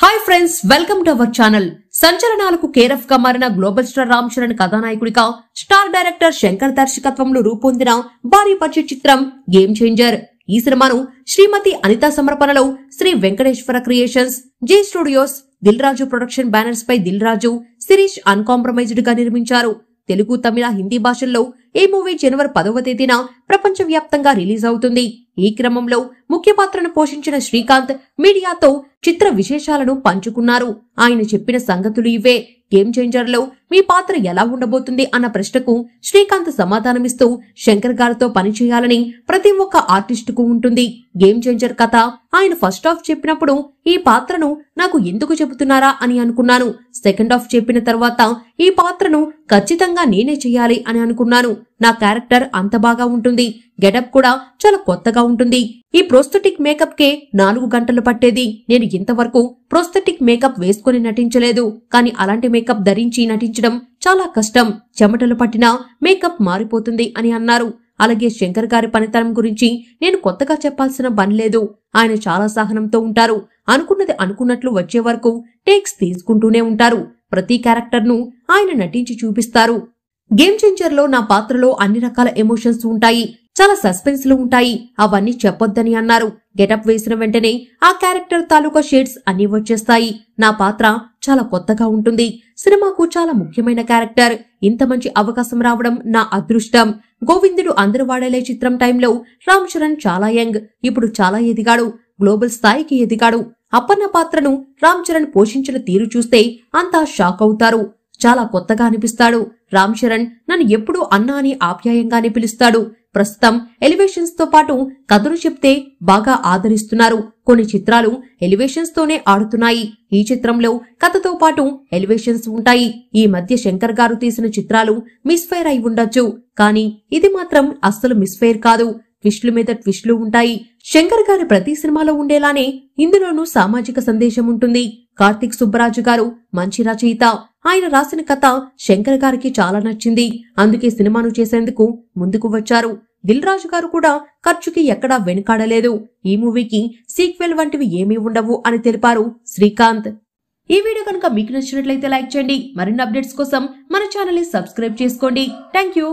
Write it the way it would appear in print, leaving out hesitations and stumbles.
Hi friends, welcome to our channel. సంచలనాలకు care of గా మారిన గ్లోబల్ స్టార్ రామ్ చరణ్ కథానాయకుడిగా స్టార్ డైరెక్టర్ శంకర్ దర్శకత్వంలో రూపొందిన భారీ బడ్జెట్ చిత్రం గేమ్ చేంజర్. ఈ సినిమాను శ్రీమతి అనిత సమర్పణలో శ్రీ వెంకటేశ్వర క్రియేషన్స్, జే studios, Dil Raju production banners పై దిల్ రాజు, శిరీష్ అన్కాంప్రమైజ్డ్ గా నిర్మించారు. తెలుగు, తమిళ, హిందీ భాషల్లో ఈ మూవీ జనవరి 10వ తేదీన ప్రపంచవ్యాప్తంగా రిలీజ్ అవుతుంది. ఈ క్రమంలో ముఖ్య పాత్రను పోషించిన శ్రీకాంత్ మీడియాతో చిత్ర విశేషాలను పంచుకున్నారు. ఆయన చెప్పిన సంగతులు ఇవే. గేమ్ చేంజర్ లో మీ పాత్ర ఎలా ఉండబోతుంది అన్న ప్రశ్నకు శ్రీకాంత్ సమాధానమిస్తూ, శంకర్ గారితో పనిచేయాలని ప్రతి ఒక్క ఆర్టిస్టుకు ఉంటుంది. గేమ్ చేంజర్ కథ ఆయన ఫస్ట్ హాఫ్ చెప్పినప్పుడు ఈ పాత్రను నాకు ఎందుకు చెబుతున్నారా అని అనుకున్నాను. సెకండ్ హాఫ్ చెప్పిన తర్వాత ఈ పాత్రను ఖచ్చితంగా నేనే చెయ్యాలి అని అనుకున్నాను. నా క్యారెక్టర్ అంత బాగా ఉంటుంది. గెటప్ కూడా చాలా కొత్తగా ఉంటుంది. ఈ ప్రోస్థెటిక్ మేకప్ కే 4 గంటలు పట్టేది. నేను ఇంతవరకు ప్రోస్థెటిక్ మేకప్ వేసుకుని నటించలేదు. కానీ అలాంటి మేకప్ ధరించి నటించడం చాలా కష్టం. చెమటలు పట్టినా మేకప్ మారిపోతుంది అని అన్నారు. అలాగే శంకర్ గారి పనితనం గురించి నేను కొత్తగా చెప్పాల్సిన పని లేదు. ఆయన చాలా సహనంతో ఉంటారు. అనుకున్నది అనుకున్నట్లు వచ్చే వరకు టేక్స్ తీసుకుంటూనే ఉంటారు. ప్రతి క్యారెక్టర్ ను ఆయన నటించి చూపిస్తారు. గేమ్ చేంజర్ లో నా పాత్రలో అన్ని రకాల ఎమోషన్స్ ఉంటాయి. చాలా సస్పెన్స్ లు ఉంటాయి. అవన్నీ చెప్పొద్దని అన్నారు. గెటప్ వేసిన వెంటనే ఆ క్యారెక్టర్ తాలూకా షేడ్స్ అన్ని వచ్చేస్తాయి. నా పాత్ర చాలా కొత్తగా ఉంటుంది. సినిమాకు చాలా ముఖ్యమైన క్యారెక్టర్. ఇంత మంచి అవకాశం రావడం నా అదృష్టం. గోవిందుడు అందరు వాడేలే చిత్రం టైంలో రామ్ చరణ్ చాలా యంగ్. ఇప్పుడు చాలా ఎదిగాడు. గ్లోబల్ స్థాయికి ఎదిగాడు. అప్పన్న పాత్రను రామ్ చరణ్ పోషించిన తీరు చూస్తే అంతా షాక్ అవుతారు. చాలా కొత్తగా అనిపిస్తాడు. రామ్ చరణ్ నన్ను ఎప్పుడూ అన్నా అని ఆప్యాయంగానే పిలుస్తాడు. ప్రస్తుతం ఎలివేషన్స్ తో పాటు కథను చెప్తే బాగా ఆదరిస్తున్నారు. కొన్ని చిత్రాలు ఎలివేషన్స్ తోనే ఆడుతున్నాయి. ఈ చిత్రంలో కథతో పాటు ఎలివేషన్స్ ఉంటాయి. ఈ మధ్య శంకర్ గారు తీసిన చిత్రాలు మిస్ఫైర్ అయి ఉండొచ్చు. కానీ ఇది మాత్రం అస్సలు మిస్ఫైర్ కాదు. ట్విస్టుల మీద ట్విస్టులు ఉంటాయి. శంకర్ గారి ప్రతి సినిమాలో ఉండేలానే ఇందులోనూ సామాజిక సందేశం ఉంటుంది. కార్తిక్ సుబ్బరాజు గారు మంచి రచయిత. ఆయన రాసిన కథ శంకర్ గారికి చాలా నచ్చింది. అందుకే సినిమాను చేసేందుకు ముందుకు వచ్చారు. దిల్ రాజు గారు కూడా ఖర్చుకి ఎక్కడా వెనుకాడలేదు. ఈ మూవీకి సీక్వెల్ వంటివి ఏమీ ఉండవు అని తెలిపారు శ్రీకాంత్. ఈ వీడియో కనుక మీకు నచ్చినట్లయితే లైక్ చేయండి. మరిన్ని అప్డేట్స్ కోసం మన ఛానల్ ని సబ్స్క్రైబ్ చేసుకోండి. Thank you.